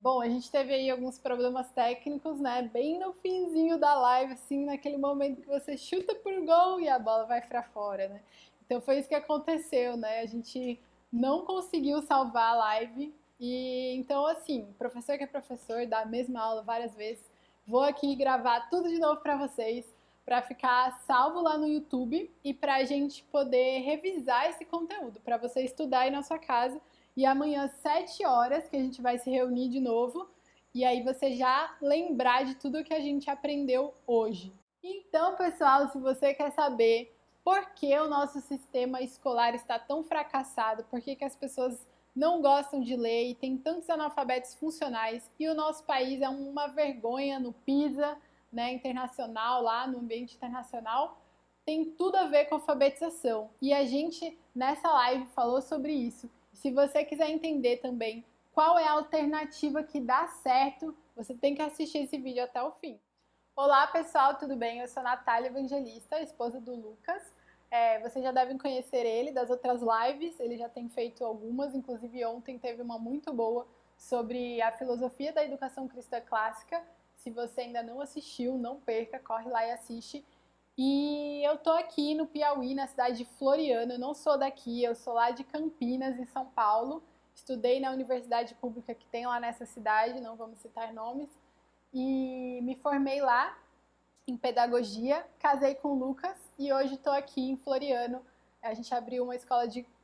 Bom, a gente teve aí alguns problemas técnicos, né? Bem no finzinho da live, assim, naquele momento que você chuta pro gol e a bola vai para fora, né? Então foi isso que aconteceu, né? A gente não conseguiu salvar a live e então assim, professor que é professor, dá a mesma aula várias vezes. Vou aqui gravar tudo de novo para vocês, para ficar salvo lá no YouTube e para a gente poder revisar esse conteúdo, para você estudar aí na sua casa e amanhã, às 7 horas, que a gente vai se reunir de novo. E aí você já lembrar de tudo que a gente aprendeu hoje. Então, pessoal, se você quer saber por que o nosso sistema escolar está tão fracassado, por que as pessoas não gostam de ler e tem tantos analfabetos funcionais e o nosso país é uma vergonha no PISA, né, internacional, lá no ambiente internacional, tem tudo a ver com alfabetização. E a gente, nessa live, falou sobre isso. Se você quiser entender também qual é a alternativa que dá certo, você tem que assistir esse vídeo até o fim. Olá pessoal, tudo bem? Eu sou Natália Evangelista, esposa do Lucas. Vocês já devem conhecer ele das outras lives, ele já tem feito algumas, inclusive ontem teve uma muito boa sobre a filosofia da educação cristã clássica. Se você ainda não assistiu, não perca, corre lá e assiste. E eu tô aqui no Piauí, na cidade de Floriano. Eu não sou daqui, eu sou lá de Campinas, em São Paulo. Estudei na universidade pública que tem lá nessa cidade, não vamos citar nomes. E me formei lá em pedagogia, casei com o Lucas e hoje estou aqui em Floriano. A gente abriu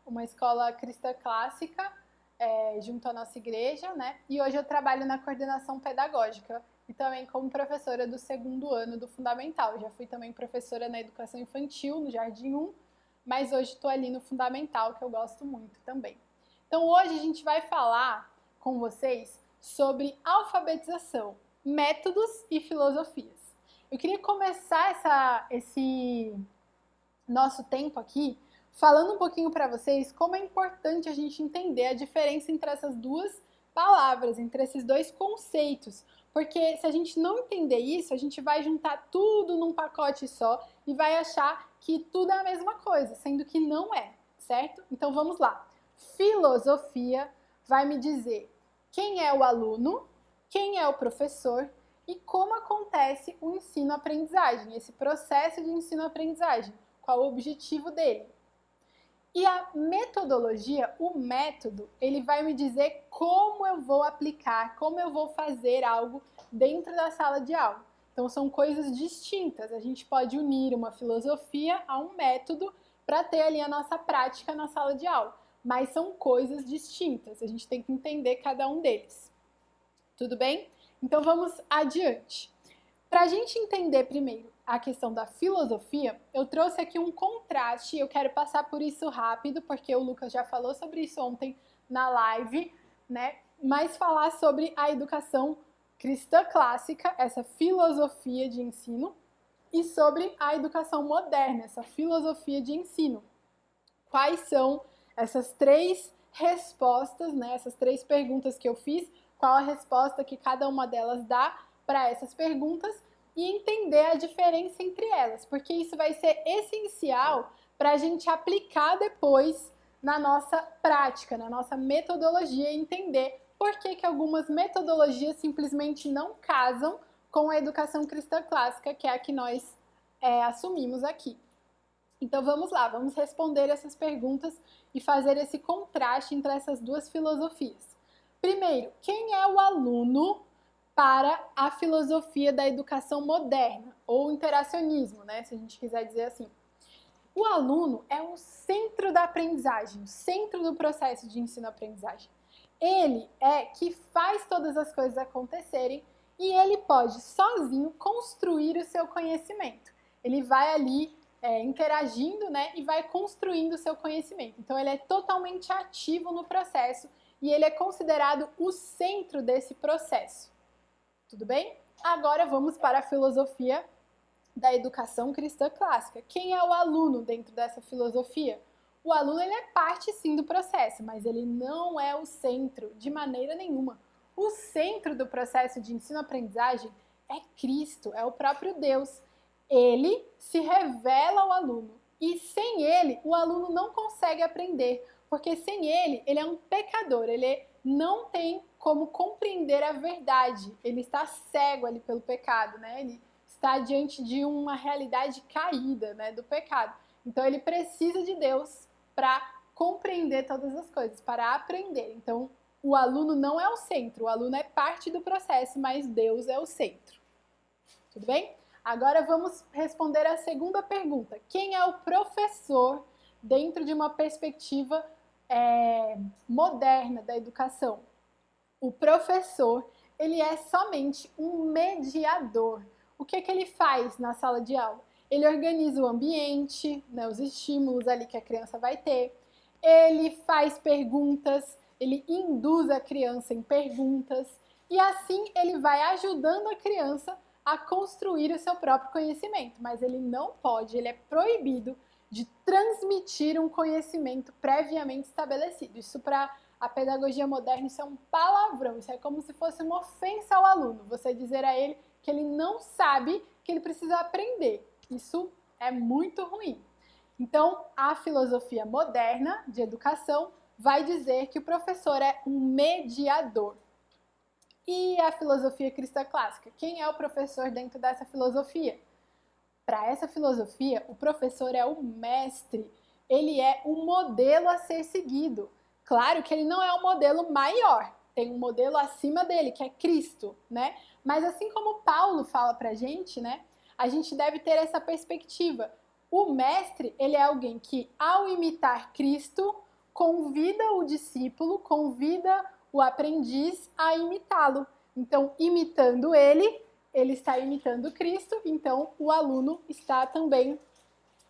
uma escola cristã clássica junto à nossa igreja, né? E hoje eu trabalho na coordenação pedagógica e também como professora do segundo ano do Fundamental. Eu já fui também professora na educação infantil, no Jardim 1, mas hoje estou ali no Fundamental, que eu gosto muito também. Então hoje a gente vai falar com vocês sobre alfabetização, métodos e filosofias. Eu queria começar esse nosso tempo aqui falando um pouquinho para vocês como é importante a gente entender a diferença entre essas duas palavras, entre esses dois conceitos. Porque se a gente não entender isso, a gente vai juntar tudo num pacote só e vai achar que tudo é a mesma coisa, sendo que não é, certo? Então vamos lá. Filosofia vai me dizer quem é o aluno, quem é o professor e como acontece o ensino-aprendizagem, esse processo de ensino-aprendizagem, qual o objetivo dele. E a metodologia, o método, ele vai me dizer como eu vou aplicar, como eu vou fazer algo dentro da sala de aula. Então são coisas distintas. A gente pode unir uma filosofia a um método para ter ali a nossa prática na sala de aula. Mas são coisas distintas. A gente tem que entender cada um deles. Tudo bem? Então vamos adiante. Para a gente entender primeiro a questão da filosofia, eu trouxe aqui um contraste, eu quero passar por isso rápido, porque o Lucas já falou sobre isso ontem na live, né? Mas falar sobre a educação cristã clássica, essa filosofia de ensino, e sobre a educação moderna, essa filosofia de ensino. Quais são essas três respostas, né? Essas três perguntas que eu fiz, qual a resposta que cada uma delas dá para essas perguntas e entender a diferença entre elas, porque isso vai ser essencial para a gente aplicar depois na nossa prática, na nossa metodologia e entender por que algumas metodologias simplesmente não casam com a educação cristã clássica, que é a que nós assumimos aqui. Então vamos lá, vamos responder essas perguntas e fazer esse contraste entre essas duas filosofias. Primeiro, quem é o aluno para a filosofia da educação moderna, ou interacionismo, né, se a gente quiser dizer assim? O aluno é o centro da aprendizagem, o centro do processo de ensino-aprendizagem. Ele é que faz todas as coisas acontecerem e ele pode sozinho construir o seu conhecimento. Ele vai ali interagindo, né, e vai construindo o seu conhecimento. Então ele é totalmente ativo no processo e ele é considerado o centro desse processo. Tudo bem? Agora vamos para a filosofia da educação cristã clássica. Quem é o aluno dentro dessa filosofia? O aluno ele é parte sim do processo, mas ele não é o centro de maneira nenhuma. O centro do processo de ensino-aprendizagem é Cristo, é o próprio Deus. Ele se revela ao aluno e sem ele o aluno não consegue aprender, porque sem ele é um pecador, ele não tem como compreender a verdade. Ele está cego ali pelo pecado, né? Ele está diante de uma realidade caída, né, do pecado. Então ele precisa de Deus para compreender todas as coisas, para aprender. Então o aluno não é o centro, o aluno é parte do processo, mas Deus é o centro. Tudo bem? Agora vamos responder a segunda pergunta. Quem é o professor dentro de uma perspectiva moderna da educação? O professor, ele é somente um mediador. O que ele faz na sala de aula? Ele organiza o ambiente, né, os estímulos ali que a criança vai ter. Ele faz perguntas, ele induz a criança em perguntas. E assim ele vai ajudando a criança a construir o seu próprio conhecimento. Mas ele não pode, ele é proibido de transmitir um conhecimento previamente estabelecido. Isso para a pedagogia moderna, isso é um palavrão, isso é como se fosse uma ofensa ao aluno. Você dizer a ele que ele não sabe, que ele precisa aprender. Isso é muito ruim. Então, a filosofia moderna de educação vai dizer que o professor é um mediador. E a filosofia cristã clássica? Quem é o professor dentro dessa filosofia? Para essa filosofia, o professor é o mestre, ele é o modelo a ser seguido. Claro que ele não é o modelo maior, tem um modelo acima dele, que é Cristo, né? Mas assim como Paulo fala pra gente, né? A gente deve ter essa perspectiva. O mestre, ele é alguém que, ao imitar Cristo, convida o discípulo, convida o aprendiz a imitá-lo. Então, imitando ele está imitando Cristo, então o aluno está também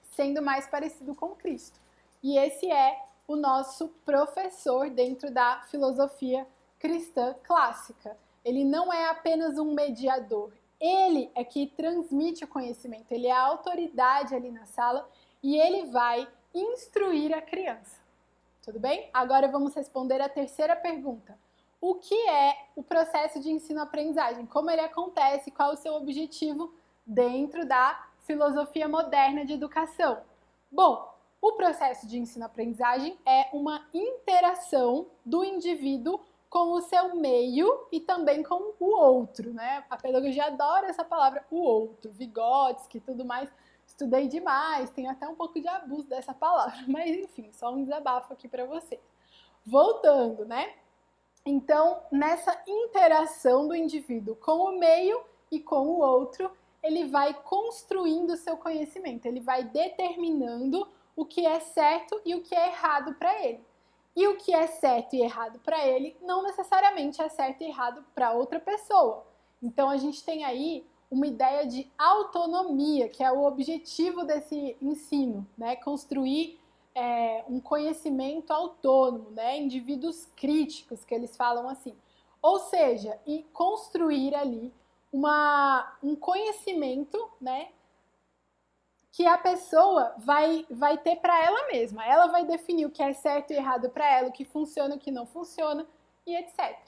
sendo mais parecido com Cristo. E esse é o nosso professor dentro da filosofia cristã clássica. Ele não é apenas um mediador, ele é que transmite o conhecimento, ele é a autoridade ali na sala e ele vai instruir a criança. Tudo bem? Agora vamos responder a terceira pergunta. O que é o processo de ensino-aprendizagem? Como ele acontece? Qual o seu objetivo dentro da filosofia moderna de educação? Bom, o processo de ensino-aprendizagem é uma interação do indivíduo com o seu meio e também com o outro, né? A pedagogia adora essa palavra, o outro, Vygotsky e tudo mais. Estudei demais, tenho até um pouco de abuso dessa palavra, mas enfim, só um desabafo aqui para vocês. Voltando, né? Então, nessa interação do indivíduo com o meio e com o outro, ele vai construindo o seu conhecimento, ele vai determinando o que é certo e o que é errado para ele. E o que é certo e errado para ele não necessariamente é certo e errado para outra pessoa. Então, a gente tem aí uma ideia de autonomia, que é o objetivo desse ensino, né? Construir um conhecimento autônomo, né? Indivíduos críticos, que eles falam assim. Ou seja, e construir ali um conhecimento, né? Que a pessoa vai ter para ela mesma. Ela vai definir o que é certo e errado para ela, o que funciona, o que não funciona, e etc.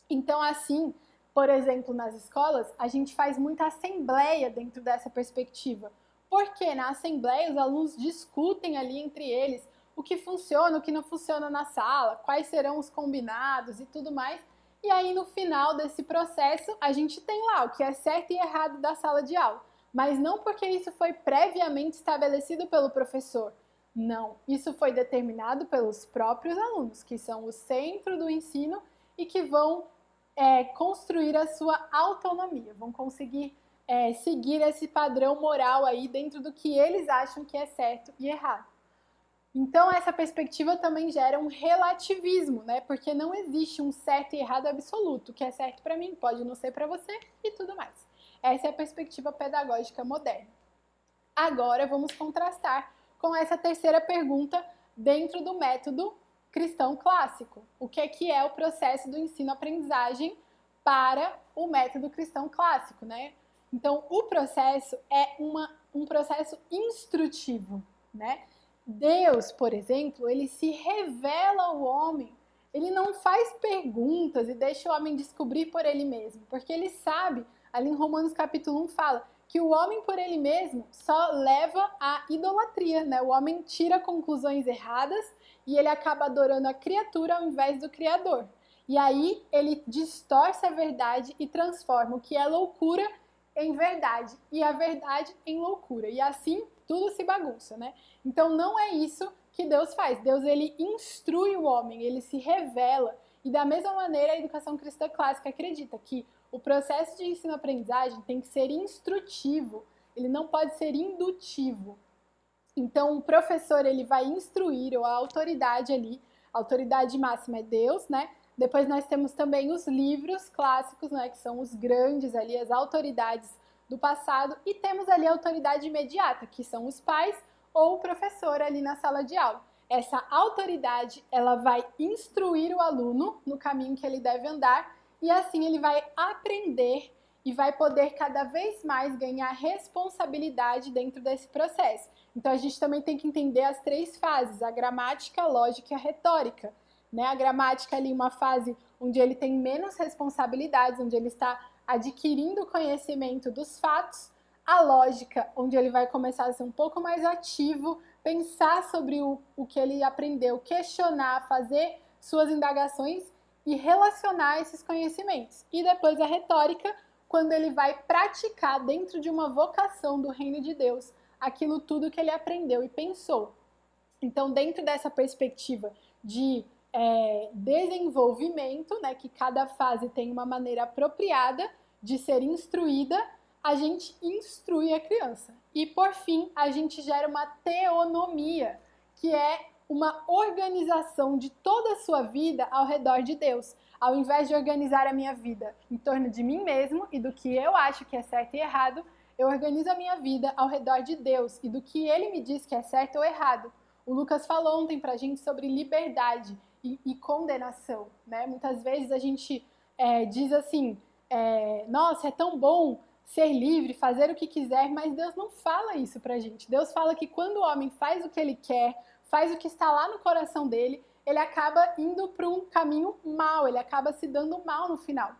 Então, assim, por exemplo, nas escolas, a gente faz muita assembleia dentro dessa perspectiva. Porque na assembleia os alunos discutem ali entre eles o que funciona, o que não funciona na sala, quais serão os combinados e tudo mais. E aí no final desse processo a gente tem lá o que é certo e errado da sala de aula. Mas não porque isso foi previamente estabelecido pelo professor. Não, isso foi determinado pelos próprios alunos, que são o centro do ensino e que vão construir a sua autonomia, vão conseguir seguir esse padrão moral aí dentro do que eles acham que é certo e errado. Então essa perspectiva também gera um relativismo, né? Porque não existe um certo e errado absoluto. O que é certo para mim pode não ser para você e tudo mais. Essa é a perspectiva pedagógica moderna. Agora vamos contrastar com essa terceira pergunta dentro do método cristão clássico. O que é o processo do ensino-aprendizagem para o método cristão clássico, né? Então, o processo é um processo instrutivo, né? Deus, por exemplo, ele se revela ao homem. Ele não faz perguntas e deixa o homem descobrir por ele mesmo, porque ele sabe, ali em Romanos capítulo 1 fala, que o homem por ele mesmo só leva à idolatria, né? O homem tira conclusões erradas e ele acaba adorando a criatura ao invés do Criador. E aí ele distorce a verdade e transforma o que é loucura em verdade e a verdade em loucura. E assim tudo se bagunça, né? Então não é isso que Deus faz. Deus, ele instrui o homem, ele se revela. E da mesma maneira a educação cristã clássica acredita que o processo de ensino-aprendizagem tem que ser instrutivo, ele não pode ser indutivo. Então o professor, ele vai instruir, ou a autoridade ali, a autoridade máxima é Deus, né? Depois nós temos também os livros clássicos, né, que são os grandes ali, as autoridades do passado, e temos ali a autoridade imediata, que são os pais ou o professor ali na sala de aula. Essa autoridade, ela vai instruir o aluno no caminho que ele deve andar, e assim ele vai aprender e vai poder cada vez mais ganhar responsabilidade dentro desse processo. Então a gente também tem que entender as 3 fases, a gramática, a lógica e a retórica. Né? A gramática ali, uma fase onde ele tem menos responsabilidades, onde ele está adquirindo conhecimento dos fatos. A lógica, onde ele vai começar a ser um pouco mais ativo, pensar sobre o que ele aprendeu, questionar, fazer suas indagações e relacionar esses conhecimentos. E depois a retórica, quando ele vai praticar dentro de uma vocação do reino de Deus aquilo tudo que ele aprendeu e pensou. Então, dentro dessa perspectiva de desenvolvimento, né, que cada fase tem uma maneira apropriada de ser instruída, a gente instrui a criança. E, por fim, a gente gera uma teonomia, que é uma organização de toda a sua vida ao redor de Deus. Ao invés de organizar a minha vida em torno de mim mesmo e do que eu acho que é certo e errado, eu organizo a minha vida ao redor de Deus e do que Ele me diz que é certo ou errado. O Lucas falou ontem pra gente sobre liberdade e condenação, né? Muitas vezes a gente diz assim, nossa, é tão bom ser livre, fazer o que quiser, mas Deus não fala isso pra gente. Deus fala que quando o homem faz o que ele quer, faz o que está lá no coração dele, ele acaba indo para um caminho mau, ele acaba se dando mal no final.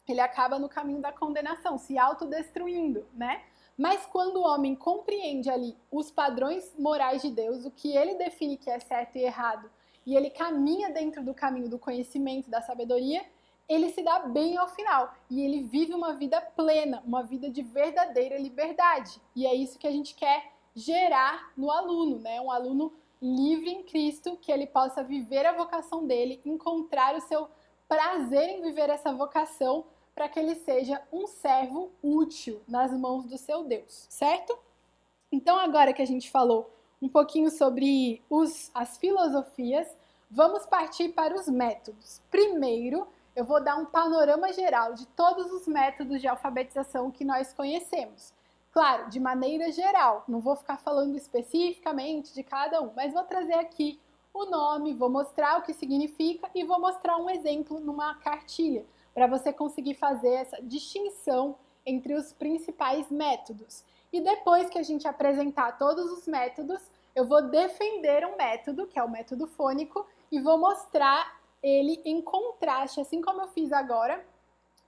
Ele acaba no caminho da condenação, se autodestruindo, né? Mas quando o homem compreende ali os padrões morais de Deus, o que ele define que é certo e errado, e ele caminha dentro do caminho do conhecimento, da sabedoria, ele se dá bem ao final. E ele vive uma vida plena, uma vida de verdadeira liberdade. E é isso que a gente quer gerar no aluno, né? Um aluno livre em Cristo, que ele possa viver a vocação dele, encontrar o seu prazer em viver essa vocação, para que ele seja um servo útil nas mãos do seu Deus, certo? Então, agora que a gente falou um pouquinho sobre as filosofias, vamos partir para os métodos. Primeiro, eu vou dar um panorama geral de todos os métodos de alfabetização que nós conhecemos. Claro, de maneira geral, não vou ficar falando especificamente de cada um, mas vou trazer aqui o nome, vou mostrar o que significa e vou mostrar um exemplo numa cartilha, para você conseguir fazer essa distinção entre os principais métodos. E depois que a gente apresentar todos os métodos, eu vou defender um método, que é o método fônico, e vou mostrar ele em contraste, assim como eu fiz agora,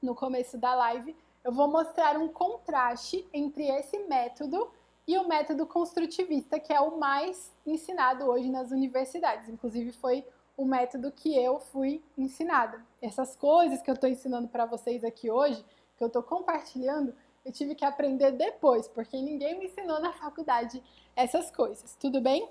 no começo da live, eu vou mostrar um contraste entre esse método e o método construtivista, que é o mais ensinado hoje nas universidades. Inclusive, foi o método que eu fui ensinada. Essas coisas que eu estou ensinando para vocês aqui hoje, que eu estou compartilhando, eu tive que aprender depois, porque ninguém me ensinou na faculdade essas coisas, tudo bem?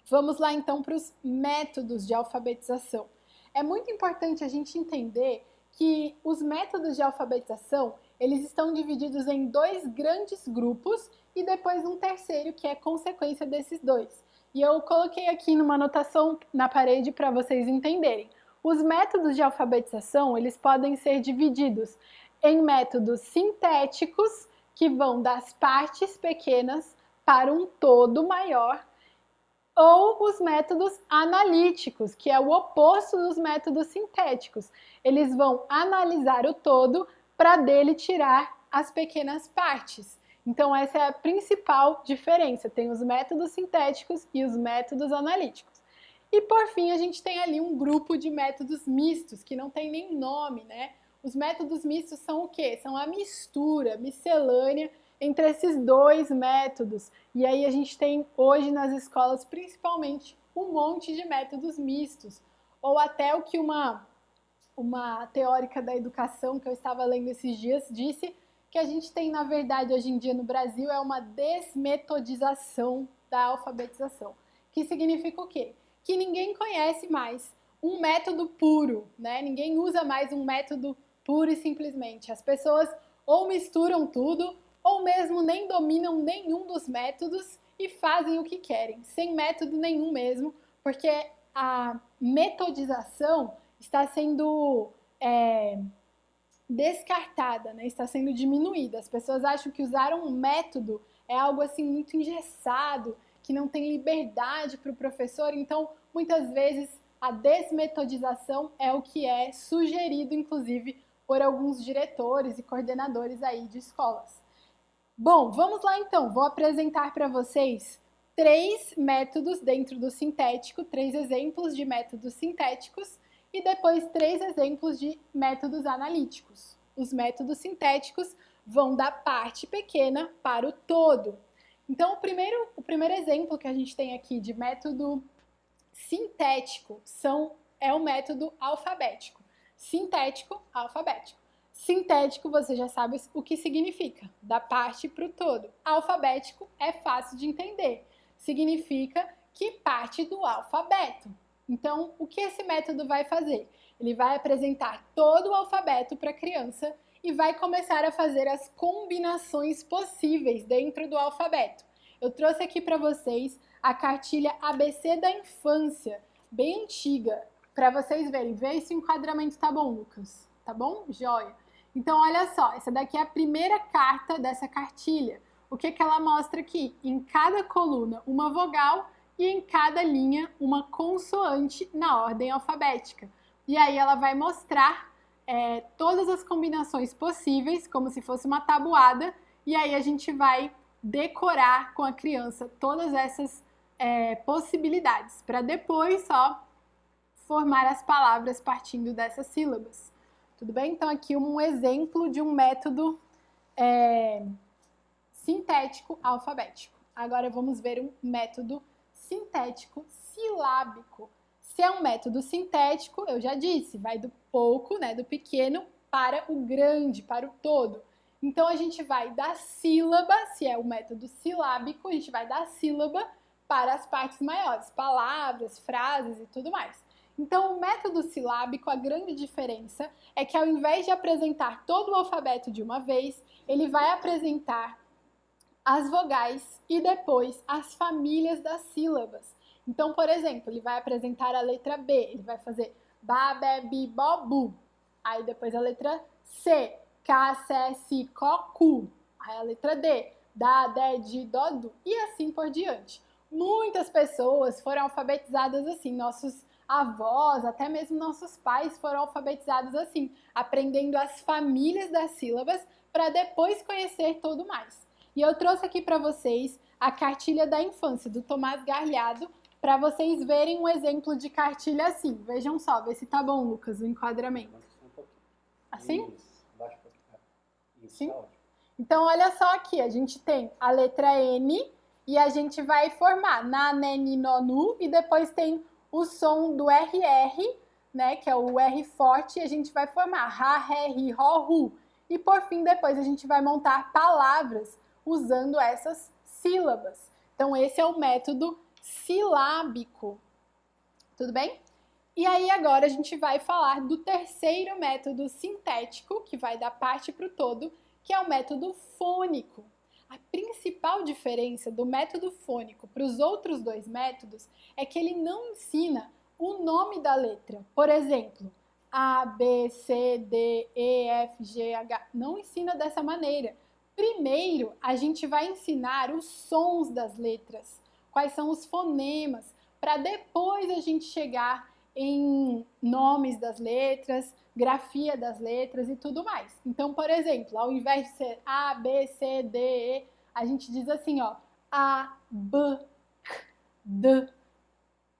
Vamos lá então para os métodos de alfabetização. É muito importante a gente entender que os métodos de alfabetização, eles estão divididos em 2 grandes grupos e depois um terceiro que é consequência desses 2. E eu coloquei aqui numa anotação na parede para vocês entenderem. Os métodos de alfabetização, eles podem ser divididos em métodos sintéticos, que vão das partes pequenas para um todo maior, ou os métodos analíticos, que é o oposto dos métodos sintéticos. Eles vão analisar o todo para dele tirar as pequenas partes. Então, essa é a principal diferença. Tem os métodos sintéticos e os métodos analíticos. E, por fim, a gente tem ali um grupo de métodos mistos, que não tem nem nome, né? Os métodos mistos são o quê? São a mistura miscelânea entre esses 2 métodos. E aí a gente tem hoje nas escolas, principalmente, um monte de métodos mistos. Ou até o que uma uma teórica da educação que eu estava lendo esses dias disse que a gente tem, na verdade, hoje em dia no Brasil, é uma desmetodização da alfabetização. Que significa o quê? Que ninguém conhece mais um método puro, né? Ninguém usa mais um método puro e simplesmente. As pessoas ou misturam tudo, ou mesmo nem dominam nenhum dos métodos e fazem o que querem, sem método nenhum mesmo, porque a metodização está sendo descartada, né? Está sendo diminuída. As pessoas acham que usar um método é algo assim muito engessado, que não tem liberdade para o professor, então muitas vezes a desmetodização é o que é sugerido, inclusive, por alguns diretores e coordenadores aí de escolas. Bom, vamos lá então, vou apresentar para vocês 3 métodos dentro do sintético, 3 exemplos de métodos sintéticos e depois 3 exemplos de métodos analíticos. Os métodos sintéticos vão da parte pequena para o todo. Então, o primeiro exemplo que a gente tem aqui de método sintético é o método alfabético. Sintético, alfabético. Sintético, você já sabe o que significa, da parte para o todo. Alfabético é fácil de entender, significa que parte do alfabeto. Então, o que esse método vai fazer? Ele vai apresentar todo o alfabeto para a criança e vai começar a fazer as combinações possíveis dentro do alfabeto. Eu trouxe aqui para vocês a cartilha ABC da infância, bem antiga, para vocês verem. Vê se o enquadramento tá bom, Lucas. Tá bom? Joia. Então, olha só, essa daqui é a primeira carta dessa cartilha. O que ela mostra aqui? Em cada coluna, uma vogal e em cada linha, uma consoante na ordem alfabética. E aí ela vai mostrar todas as combinações possíveis, como se fosse uma tabuada, e aí a gente vai decorar com a criança todas essas possibilidades, para depois só formar as palavras partindo dessas sílabas. Tudo bem? Então aqui um exemplo de um método sintético alfabético. Agora vamos ver um método sintético silábico. Se é um método sintético, eu já disse, vai do pouco, né, do pequeno, para o grande, para o todo. Então a gente vai da sílaba, se é o método silábico, a gente vai da sílaba para as partes maiores, palavras, frases e tudo mais. Então o método silábico, a grande diferença é que ao invés de apresentar todo o alfabeto de uma vez, ele vai apresentar as vogais e depois as famílias das sílabas. Então, por exemplo, ele vai apresentar a letra B, ele vai fazer ba, be, bi, bo, bu. Aí depois a letra C, K, C, Si, Có, Cu. Aí a letra D, Da, De, Di, Dó, Du. E assim por diante. Muitas pessoas foram alfabetizadas assim, nossos avós, até mesmo nossos pais foram alfabetizados assim, aprendendo as famílias das sílabas para depois conhecer tudo mais. E eu trouxe aqui para vocês a cartilha da infância, do Tomás Garlhado, para vocês verem um exemplo de cartilha assim. Vejam só, vê se tá bom, Lucas, o enquadramento. Assim? Sim? Então, olha só aqui, a gente tem a letra N e a gente vai formar na, né, ni, no, nu, e depois tem o som do RR, né, que é o R forte, e a gente vai formar ra, ré, ri, ro, ru. E por fim, depois a gente vai montar palavras usando essas sílabas. Então, esse é o método silábico. Tudo bem? E aí agora a gente vai falar do terceiro método sintético, que vai da parte para o todo, que é o método fônico. A principal diferença do método fônico para os outros dois métodos é que ele não ensina o nome da letra. Por exemplo, A, B, C, D, E, F, G, H. Não ensina dessa maneira. Primeiro, a gente vai ensinar os sons das letras, quais são os fonemas, para depois a gente chegar em nomes das letras, grafia das letras e tudo mais. Então, por exemplo, ao invés de ser A, B, C, D, E, a gente diz assim, ó, A, B, C, D,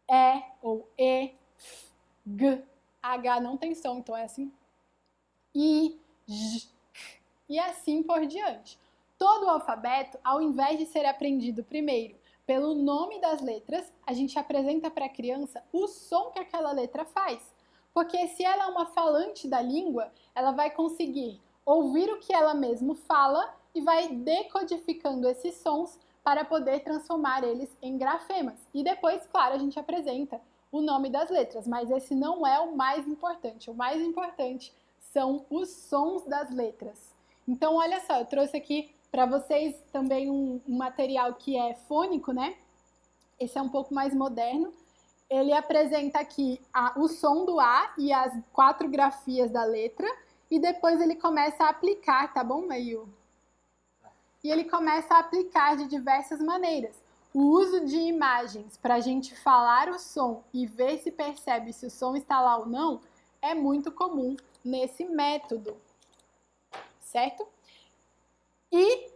E ou E, F, G, H não tem som, então é assim, I, J, K, e assim por diante. Todo o alfabeto, ao invés de ser aprendido primeiro pelo nome das letras, a gente apresenta para a criança o som que aquela letra faz. Porque se ela é uma falante da língua, ela vai conseguir ouvir o que ela mesma fala e vai decodificando esses sons para poder transformar eles em grafemas. E depois, claro, a gente apresenta o nome das letras, mas esse não é o mais importante. O mais importante são os sons das letras. Então, olha só, eu trouxe aqui para vocês também um material que é fônico, né? Esse é um pouco mais moderno. Ele apresenta aqui o som do A e as 4 grafias da letra, e depois ele começa a aplicar, tá bom, Mayu? E ele começa a aplicar de diversas maneiras. O uso de imagens para a gente falar o som e ver se percebe se o som está lá ou não é muito comum nesse método, certo? E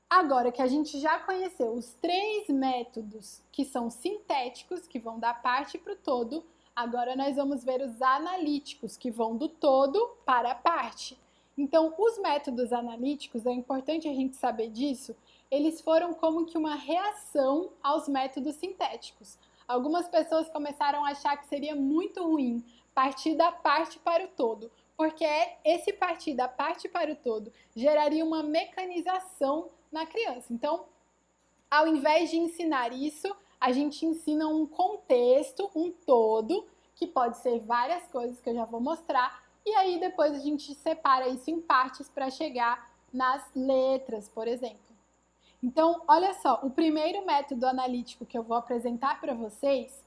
agora que a gente já conheceu os 3 métodos que são sintéticos, que vão da parte para o todo, agora nós vamos ver os analíticos, que vão do todo para a parte. Então, os métodos analíticos, é importante a gente saber disso, eles foram como que uma reação aos métodos sintéticos. Algumas pessoas começaram a achar que seria muito ruim partir da parte para o todo, porque esse partir da parte para o todo geraria uma mecanização na criança. Então, ao invés de ensinar isso, a gente ensina um contexto, um todo, que pode ser várias coisas que eu já vou mostrar, e aí depois a gente separa isso em partes para chegar nas letras, por exemplo. Então, olha só, o primeiro método analítico que eu vou apresentar para vocês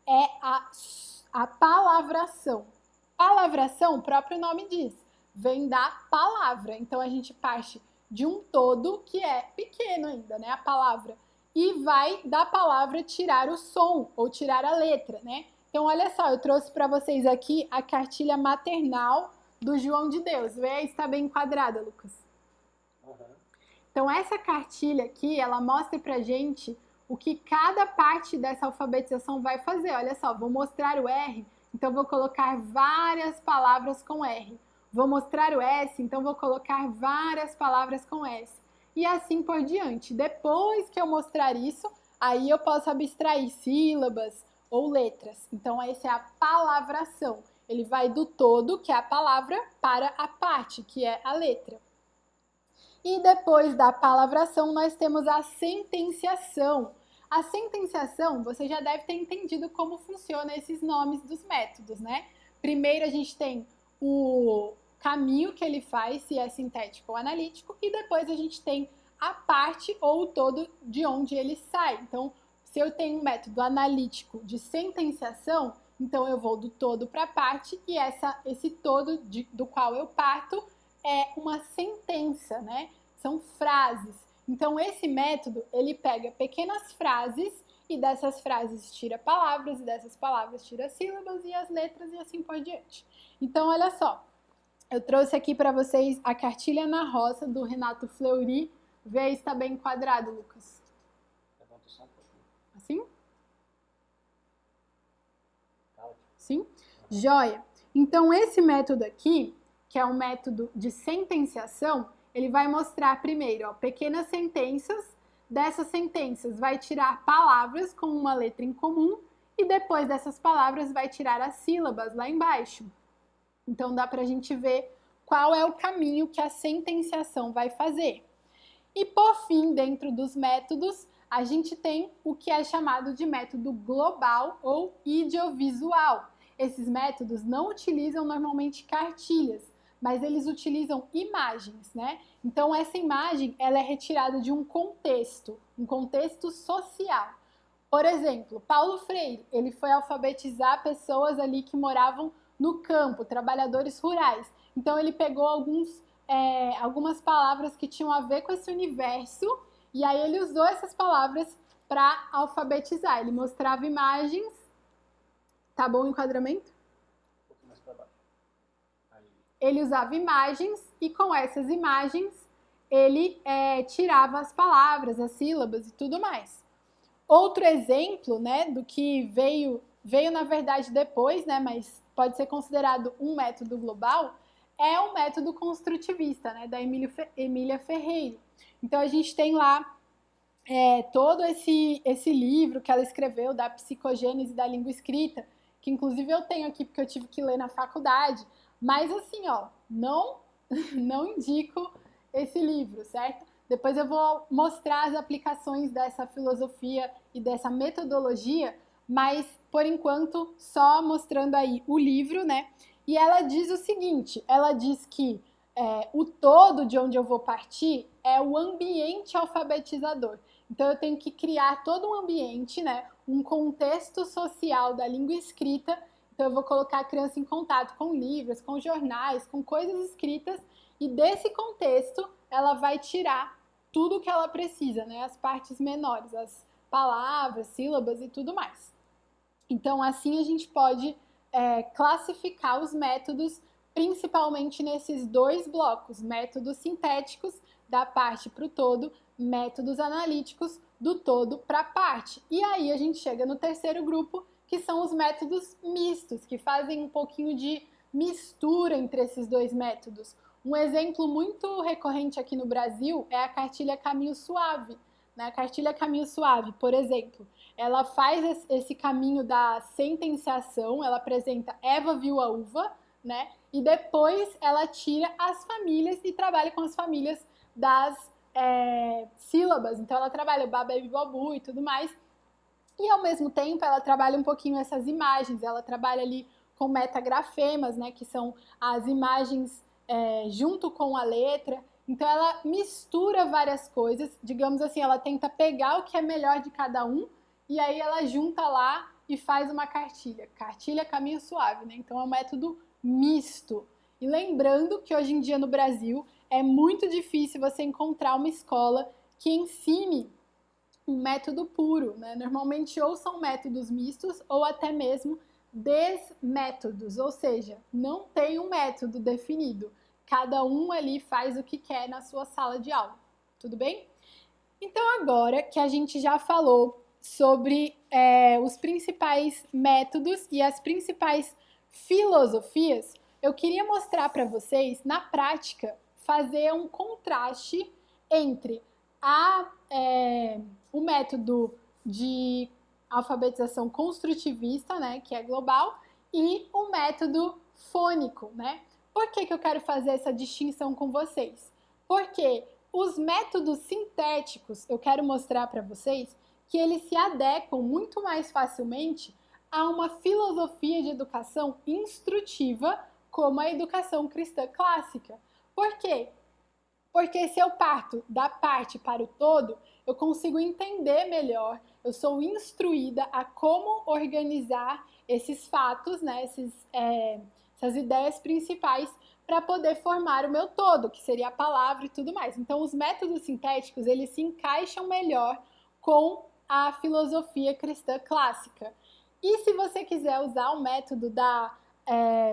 é a palavração. Palavração, o próprio nome diz, vem da palavra. Então, a gente parte de um todo que é pequeno ainda, né, a palavra, e vai da palavra tirar o som ou tirar a letra, né? Então, olha só, eu trouxe para vocês aqui a cartilha maternal do João de Deus. Vê aí se está bem enquadrada, Lucas. Então, essa cartilha aqui, ela mostra pra gente o que cada parte dessa alfabetização vai fazer. Olha só, vou mostrar o R, então vou colocar várias palavras com R. Vou mostrar o S, então vou colocar várias palavras com S. E assim por diante. Depois que eu mostrar isso, aí eu posso abstrair sílabas ou letras. Então, essa é a palavração. Ele vai do todo, que é a palavra, para a parte, que é a letra. E depois da palavração, nós temos a sentenciação. A sentenciação, você já deve ter entendido como funciona esses nomes dos métodos, né? Primeiro, a gente tem o caminho que ele faz, se é sintético ou analítico, e depois a gente tem a parte ou o todo de onde ele sai. Então, se eu tenho um método analítico de sentenciação, então eu vou do todo para a parte, e esse todo do qual eu parto é uma sentença, né? São frases. Então, esse método, ele pega pequenas frases e dessas frases tira palavras, e dessas palavras tira sílabas e as letras e assim por diante. Então, olha só, eu trouxe aqui para vocês a cartilha na roça do Renato Fleury. Vê aí se está bem enquadrado, Lucas. Levanta só um pouquinho. Assim? Sim? Joia. Então, esse método aqui, que é um método de sentenciação, ele vai mostrar primeiro, ó, pequenas sentenças. Dessas sentenças vai tirar palavras com uma letra em comum e depois dessas palavras vai tirar as sílabas lá embaixo. Então dá pra gente ver qual é o caminho que a sentenciação vai fazer. E por fim, dentro dos métodos, a gente tem o que é chamado de método global ou idiovisual. Esses métodos não utilizam normalmente cartilhas, mas eles utilizam imagens, né? Então, essa imagem, ela é retirada de um contexto social. Por exemplo, Paulo Freire, ele foi alfabetizar pessoas ali que moravam no campo, trabalhadores rurais. Então, ele pegou algumas palavras que tinham a ver com esse universo, e aí ele usou essas palavras para alfabetizar. Ele mostrava imagens. Tá bom o enquadramento? Ele usava imagens e com essas imagens ele tirava as palavras, as sílabas e tudo mais. Outro exemplo, né, do que veio na verdade depois, né, mas pode ser considerado um método global, é o método construtivista, né, da Emília Ferreira. Então a gente tem lá todo esse livro que ela escreveu da psicogênese da língua escrita, que inclusive eu tenho aqui porque eu tive que ler na faculdade, mas assim, ó, não indico esse livro, certo? Depois eu vou mostrar as aplicações dessa filosofia e dessa metodologia, mas por enquanto só mostrando aí o livro, né? E ela diz o seguinte, ela diz que o todo de onde eu vou partir é o ambiente alfabetizador. Então eu tenho que criar todo um ambiente, né? Um contexto social da língua escrita. Então eu vou colocar a criança em contato com livros, com jornais, com coisas escritas, e desse contexto ela vai tirar tudo o que ela precisa, né? As partes menores, as palavras, sílabas e tudo mais. Então assim a gente pode classificar os métodos principalmente nesses dois blocos, métodos sintéticos da parte para o todo, métodos analíticos do todo para a parte. E aí a gente chega no terceiro grupo, que são os métodos mistos, que fazem um pouquinho de mistura entre esses dois métodos. Um exemplo muito recorrente aqui no Brasil é a cartilha Caminho Suave. A cartilha Caminho Suave, por exemplo, ela faz esse caminho da sentenciação, ela apresenta Eva viu a uva, né? E depois ela tira as famílias e trabalha com as famílias das sílabas. Então ela trabalha baba e babu e tudo mais. E ao mesmo tempo ela trabalha um pouquinho essas imagens, ela trabalha ali com metagrafemas, né? Que são as imagens junto com a letra. Então ela mistura várias coisas, digamos assim, ela tenta pegar o que é melhor de cada um e aí ela junta lá e faz uma cartilha. Cartilha Caminho Suave, né? Então é um método misto. E lembrando que hoje em dia no Brasil é muito difícil você encontrar uma escola que ensine um método puro, né? Normalmente ou são métodos mistos ou até mesmo desmétodos, ou seja, não tem um método definido. Cada um ali faz o que quer na sua sala de aula, tudo bem? Então agora que a gente já falou sobre os principais métodos e as principais filosofias, eu queria mostrar para vocês, na prática, fazer um contraste entre o método de alfabetização construtivista, né, que é global, e o método fônico, né? Por que eu quero fazer essa distinção com vocês? Porque os métodos sintéticos, eu quero mostrar para vocês que eles se adequam muito mais facilmente a uma filosofia de educação instrutiva, como a educação cristã clássica. Por quê? Porque se eu parto da parte para o todo, eu consigo entender melhor, eu sou instruída a como organizar esses fatos, né, essas ideias principais para poder formar o meu todo, que seria a palavra e tudo mais. Então, os métodos sintéticos, eles se encaixam melhor com a filosofia cristã clássica. E se você quiser usar o método da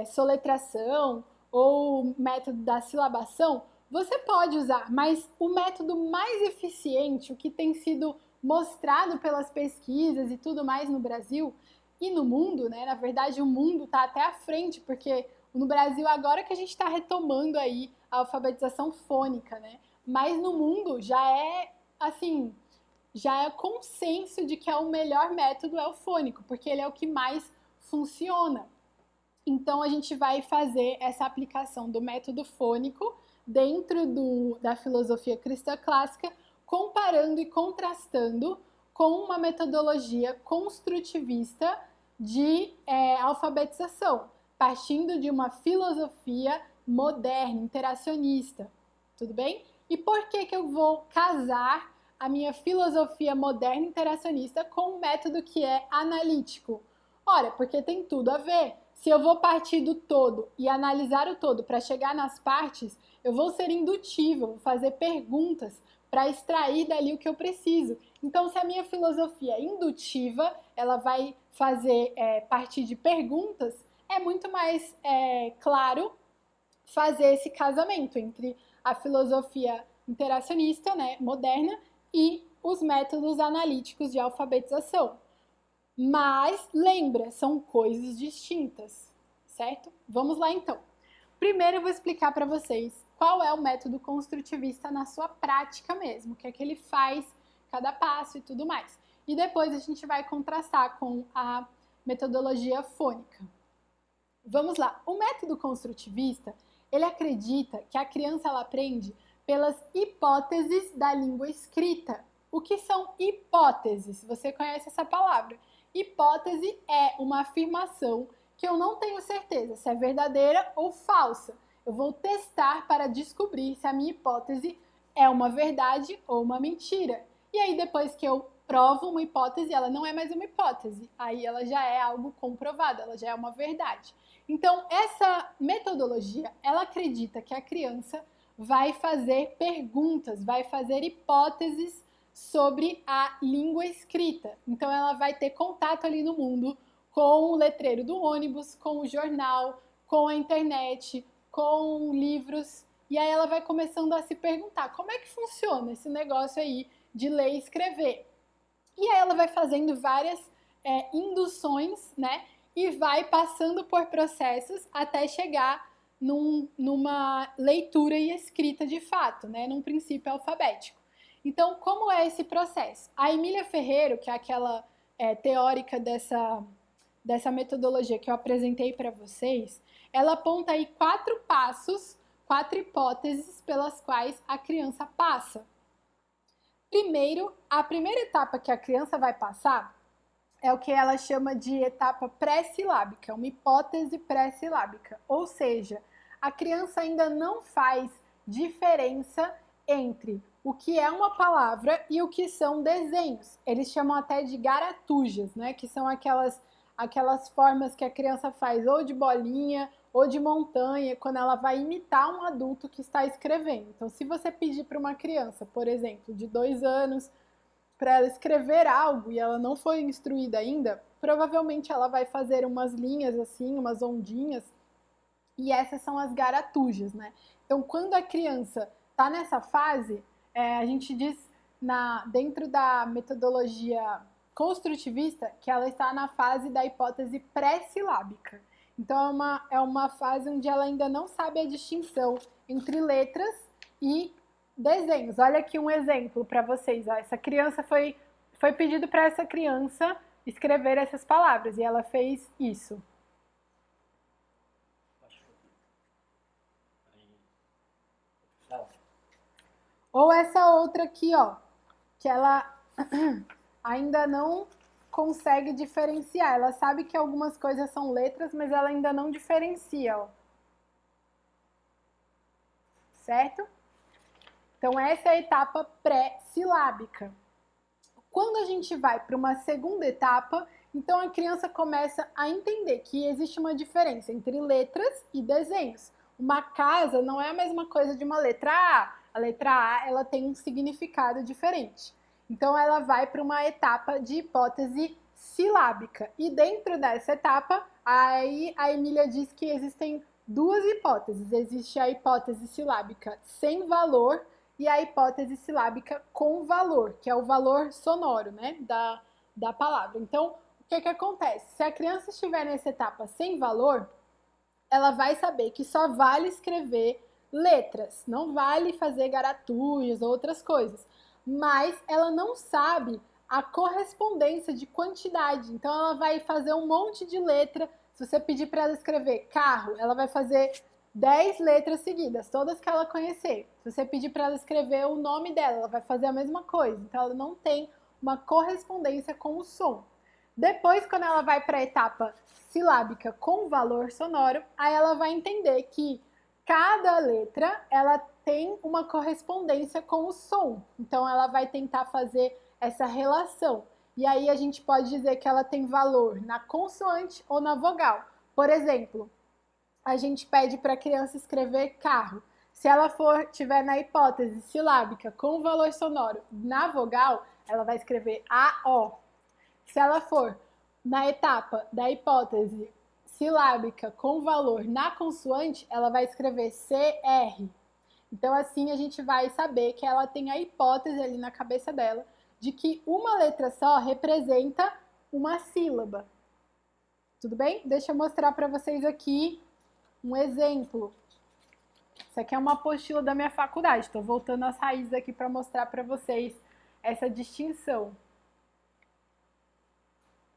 soletração ou o método da silabação, você pode usar, mas o método mais eficiente, o que tem sido mostrado pelas pesquisas e tudo mais no Brasil e no mundo, né? Na verdade, o mundo está até à frente, porque no Brasil agora que a gente está retomando aí a alfabetização fônica, né? Mas no mundo já é, assim, já é consenso de que o melhor método é o fônico, porque ele é o que mais funciona. Então, a gente vai fazer essa aplicação do método fônico dentro da filosofia cristã clássica, comparando e contrastando com uma metodologia construtivista de alfabetização, partindo de uma filosofia moderna, interacionista, tudo bem? E por que eu vou casar a minha filosofia moderna interacionista com um método que é analítico? Ora, porque tem tudo a ver. Se eu vou partir do todo e analisar o todo para chegar nas partes, eu vou ser indutiva, vou fazer perguntas para extrair dali o que eu preciso. Então, se a minha filosofia é indutiva, ela vai fazer partir de perguntas, é muito mais claro fazer esse casamento entre a filosofia interacionista, né, moderna, e os métodos analíticos de alfabetização. Mas, lembra, são coisas distintas, certo? Vamos lá, então. Primeiro eu vou explicar para vocês qual é o método construtivista na sua prática mesmo, o que é que ele faz, cada passo e tudo mais. E depois a gente vai contrastar com a metodologia fônica. Vamos lá, o método construtivista, ele acredita que a criança ela aprende pelas hipóteses da língua escrita. O que são hipóteses? Você conhece essa palavra? Hipótese é uma afirmação que eu não tenho certeza se é verdadeira ou falsa. Eu vou testar para descobrir se a minha hipótese é uma verdade ou uma mentira. E aí depois que eu provo uma hipótese, ela não é mais uma hipótese. Aí ela já é algo comprovado, ela já é uma verdade. Então, essa metodologia, ela acredita que a criança vai fazer perguntas, vai fazer hipóteses sobre a língua escrita. Então, ela vai ter contato ali no mundo com o letreiro do ônibus, com o jornal, com a internet, com livros. E aí ela vai começando a se perguntar como é que funciona esse negócio aí de ler e escrever. E aí ela vai fazendo várias induções, né? E vai passando por processos até chegar numa leitura e escrita de fato, né? Num princípio alfabético. Então, como é esse processo? A Emília Ferreiro, que é aquela teórica dessa metodologia que eu apresentei para vocês, ela aponta aí 4 passos, 4 hipóteses pelas quais a criança passa. Primeiro, a primeira etapa que a criança vai passar é o que ela chama de etapa pré-silábica, uma hipótese pré-silábica. Ou seja, a criança ainda não faz diferença entre o que é uma palavra e o que são desenhos. Eles chamam até de garatujas, né? Que são aquelas formas que a criança faz ou de bolinha ou de montanha, quando ela vai imitar um adulto que está escrevendo. Então, se você pedir para uma criança, por exemplo, de 2 anos, para ela escrever algo e ela não foi instruída ainda, provavelmente ela vai fazer umas linhas assim, umas ondinhas, e essas são as garatujas, né? Então, quando a criança está nessa fase, a gente diz dentro da metodologia construtivista que ela está na fase da hipótese pré-silábica. Então, é uma fase onde ela ainda não sabe a distinção entre letras e desenhos. Olha aqui um exemplo para vocês. Ó. Essa criança foi pedido para essa criança escrever essas palavras e ela fez isso. Ou essa outra aqui, ó, que ela ainda não consegue diferenciar. Ela sabe que algumas coisas são letras, mas ela ainda não diferencia, ó. Certo? Então, essa é a etapa pré-silábica. Quando a gente vai para uma segunda etapa, então a criança começa a entender que existe uma diferença entre letras e desenhos. Uma casa não é a mesma coisa de uma letra A. A letra A, ela tem um significado diferente. Então, ela vai para uma etapa de hipótese silábica. E dentro dessa etapa, aí a Emília diz que existem 2 hipóteses. Existe a hipótese silábica sem valor e a hipótese silábica com valor, que é o valor sonoro, né, da palavra. Então, o que acontece? Se a criança estiver nessa etapa sem valor, ela vai saber que só vale escrever letras, não vale fazer garatujas ou outras coisas. Mas ela não sabe a correspondência de quantidade. Então, ela vai fazer um monte de letra. Se você pedir para ela escrever carro, ela vai fazer 10 letras seguidas, todas que ela conhecer. Se você pedir para ela escrever o nome dela, ela vai fazer a mesma coisa. Então, ela não tem uma correspondência com o som. Depois, quando ela vai para a etapa silábica com valor sonoro, aí ela vai entender que cada letra ela tem uma correspondência com o som. Então, ela vai tentar fazer essa relação. E aí, a gente pode dizer que ela tem valor na consoante ou na vogal. Por exemplo, a gente pede para a criança escrever carro. Se ela tiver na hipótese silábica com valor sonoro na vogal, ela vai escrever A-O. Se ela for na etapa da hipótese silábica com valor na consoante, ela vai escrever CR. Então, assim, a gente vai saber que ela tem a hipótese ali na cabeça dela de que uma letra só representa uma sílaba. Tudo bem? Deixa eu mostrar para vocês aqui um exemplo. Isso aqui é uma apostila da minha faculdade. Estou voltando às raízes aqui para mostrar para vocês essa distinção.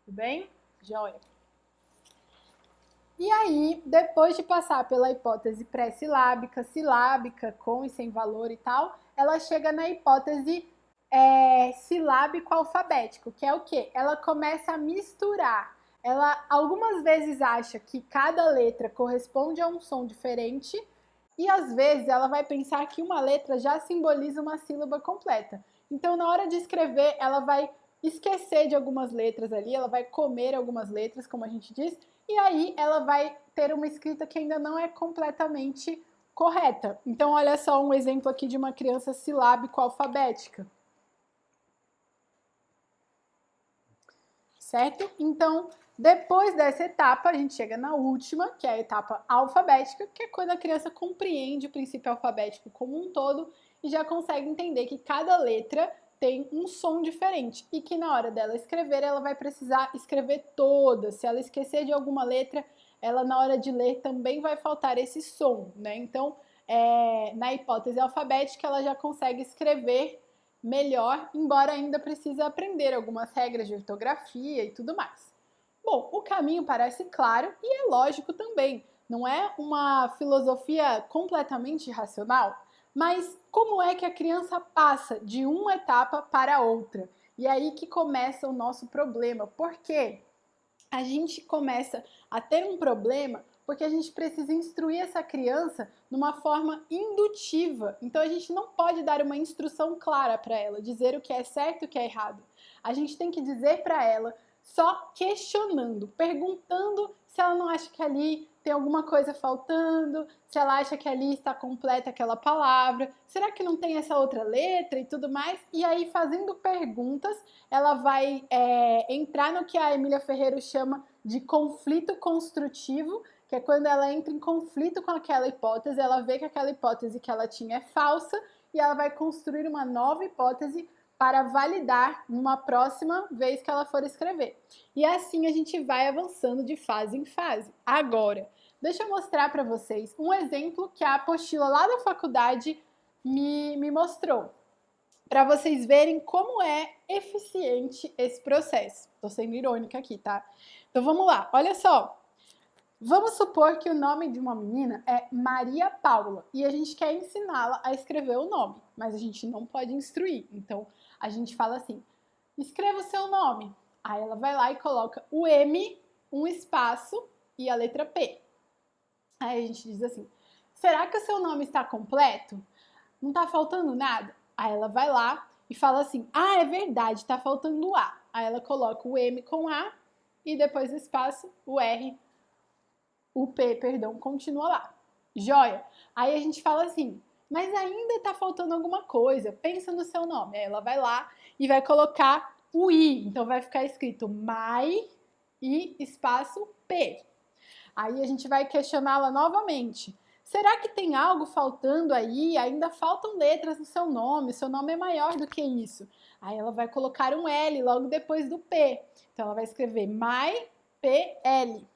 Tudo bem? Joia. E aí, depois de passar pela hipótese pré-silábica, silábica, com e sem valor e tal, ela chega na hipótese silábico-alfabético, que é o quê? Ela começa a misturar. Ela algumas vezes acha que cada letra corresponde a um som diferente e às vezes ela vai pensar que uma letra já simboliza uma sílaba completa. Então, na hora de escrever, ela vai esquecer de algumas letras ali, ela vai comer algumas letras, como a gente diz, e aí ela vai ter uma escrita que ainda não é completamente correta. Então, olha só um exemplo aqui de uma criança silábico-alfabética. Certo? Então, depois dessa etapa, a gente chega na última, que é a etapa alfabética, que é quando a criança compreende o princípio alfabético como um todo e já consegue entender que cada letra tem um som diferente e que na hora dela escrever, ela vai precisar escrever todas. Se ela esquecer de alguma letra, ela na hora de ler também vai faltar esse som, né? Então, na hipótese alfabética, ela já consegue escrever melhor, embora ainda precise aprender algumas regras de ortografia e tudo mais. Bom, o caminho parece claro e é lógico também. Não é uma filosofia completamente racional, mas como é que a criança passa de uma etapa para outra? E aí que começa o nosso problema. Por quê? A gente começa a ter um problema porque a gente precisa instruir essa criança numa forma indutiva. Então a gente não pode dar uma instrução clara para ela, dizer o que é certo e o que é errado. A gente tem que dizer para ela só questionando, perguntando se ela não acha que ali tem alguma coisa faltando, se ela acha que ali está completa aquela palavra, será que não tem essa outra letra e tudo mais? E aí, fazendo perguntas, ela vai entrar no que a Emília Ferreiro chama de conflito construtivo, que é quando ela entra em conflito com aquela hipótese, ela vê que aquela hipótese que ela tinha é falsa e ela vai construir uma nova hipótese para validar numa próxima vez que ela for escrever. E assim a gente vai avançando de fase em fase. Agora, deixa eu mostrar para vocês um exemplo que a apostila lá da faculdade me mostrou, para vocês verem como é eficiente esse processo. Estou sendo irônica aqui, tá? Então vamos lá, olha só. Vamos supor que o nome de uma menina é Maria Paula e a gente quer ensiná-la a escrever o nome, mas a gente não pode instruir. Então a gente fala assim: escreva o seu nome. Aí ela vai lá e coloca o M, um espaço e a letra P. Aí a gente diz assim: será que o seu nome está completo? Não está faltando nada? Aí ela vai lá e fala assim: ah, é verdade, está faltando o A. Aí ela coloca o M com A e depois o espaço, o R, o P, perdão, continua lá. Joia? Aí a gente fala assim: mas ainda está faltando alguma coisa, pensa no seu nome. Aí ela vai lá e vai colocar o I, então vai ficar escrito Mai e espaço P. Aí a gente vai questioná-la novamente: será que tem algo faltando aí? Ainda faltam letras no seu nome é maior do que isso. Aí ela vai colocar um L logo depois do P. Então ela vai escrever Mai, P, L.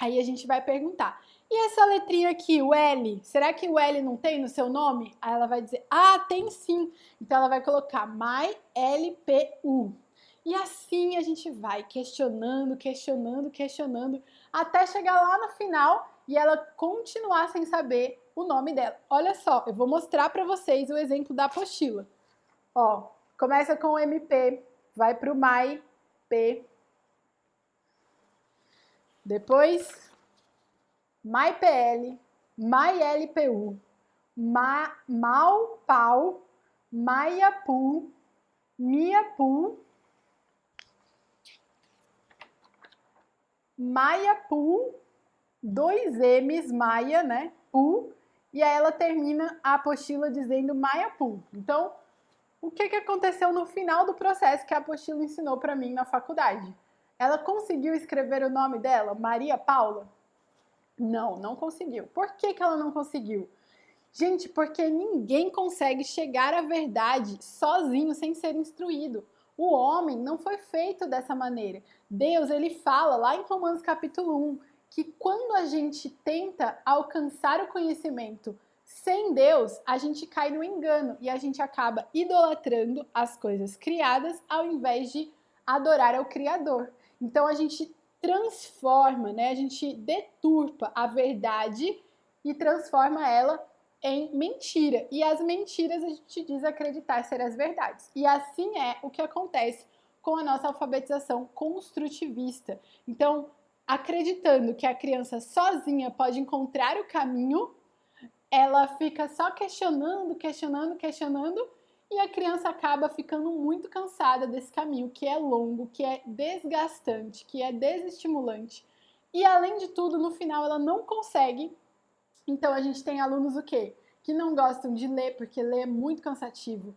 Aí a gente vai perguntar: e essa letrinha aqui, o L, será que o L não tem no seu nome? Aí ela vai dizer: ah, tem sim. Então ela vai colocar Mai, L, P, U. E assim a gente vai questionando, até chegar lá no final e ela continuar sem saber o nome dela. Olha só, eu vou mostrar para vocês o exemplo da apostila. Ó, começa com o MP, vai para o MAI, P. Depois, MAI-PL, MAI-LPU, MAU-PAU, MAIA-PU, MIA-PU, Maia-Pu, 2 M's, Maia, né? Pu, e aí ela termina a apostila dizendo Maia-Pu. Então, o que aconteceu no final do processo que a apostila ensinou para mim na faculdade? Ela conseguiu escrever o nome dela, Maria Paula? Não, não conseguiu. Por que ela não conseguiu? Gente, porque ninguém consegue chegar à verdade sozinho, sem ser instruído. O homem não foi feito dessa maneira. Deus, ele fala lá em Romanos capítulo 1, que quando a gente tenta alcançar o conhecimento sem Deus, a gente cai no engano e a gente acaba idolatrando as coisas criadas ao invés de adorar ao Criador. Então a gente transforma, né? A gente deturpa a verdade e transforma ela em mentira. E as mentiras a gente diz acreditar ser as verdades. E assim é o que acontece com a nossa alfabetização construtivista. Então, acreditando que a criança sozinha pode encontrar o caminho, ela fica só questionando, e a criança acaba ficando muito cansada desse caminho, que é longo, que é desgastante, que é desestimulante. E além de tudo, no final ela não consegue. Então a gente tem alunos o quê? Que não gostam de ler, porque ler é muito cansativo.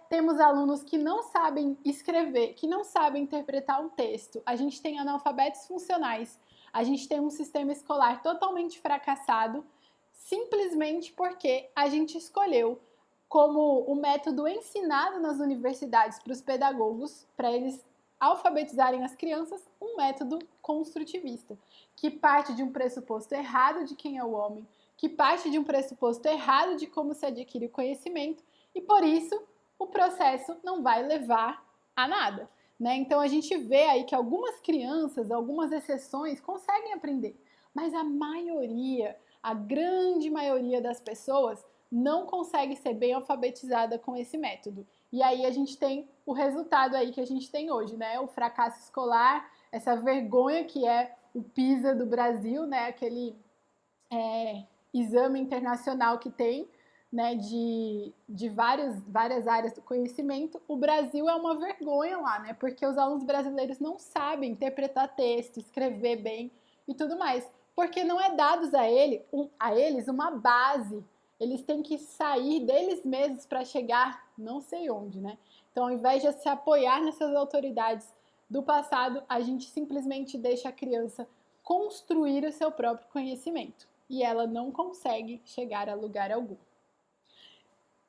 Temos alunos que não sabem escrever, que não sabem interpretar um texto. A gente tem analfabetos funcionais. A gente tem um sistema escolar totalmente fracassado, simplesmente porque a gente escolheu como o método ensinado nas universidades para os pedagogos, para eles alfabetizarem as crianças, um método construtivista, que parte de um pressuposto errado de quem é o homem, que parte de um pressuposto errado de como se adquire o conhecimento, e por isso o processo não vai levar a nada, né? Então a gente vê aí que algumas crianças, algumas exceções, conseguem aprender, mas a maioria, a grande maioria das pessoas não consegue ser bem alfabetizada com esse método. E aí a gente tem o resultado aí que a gente tem hoje, né? O fracasso escolar, essa vergonha que é o PISA do Brasil, né? Aquele exame internacional que tem, né? De várias áreas do conhecimento. O Brasil é uma vergonha lá, né? Porque os alunos brasileiros não sabem interpretar texto, escrever bem e tudo mais. Porque não é dados a eles uma base. Eles têm que sair deles mesmos para chegar não sei onde, né? Então, ao invés de se apoiar nessas autoridades do passado, a gente simplesmente deixa a criança construir o seu próprio conhecimento. E ela não consegue chegar a lugar algum.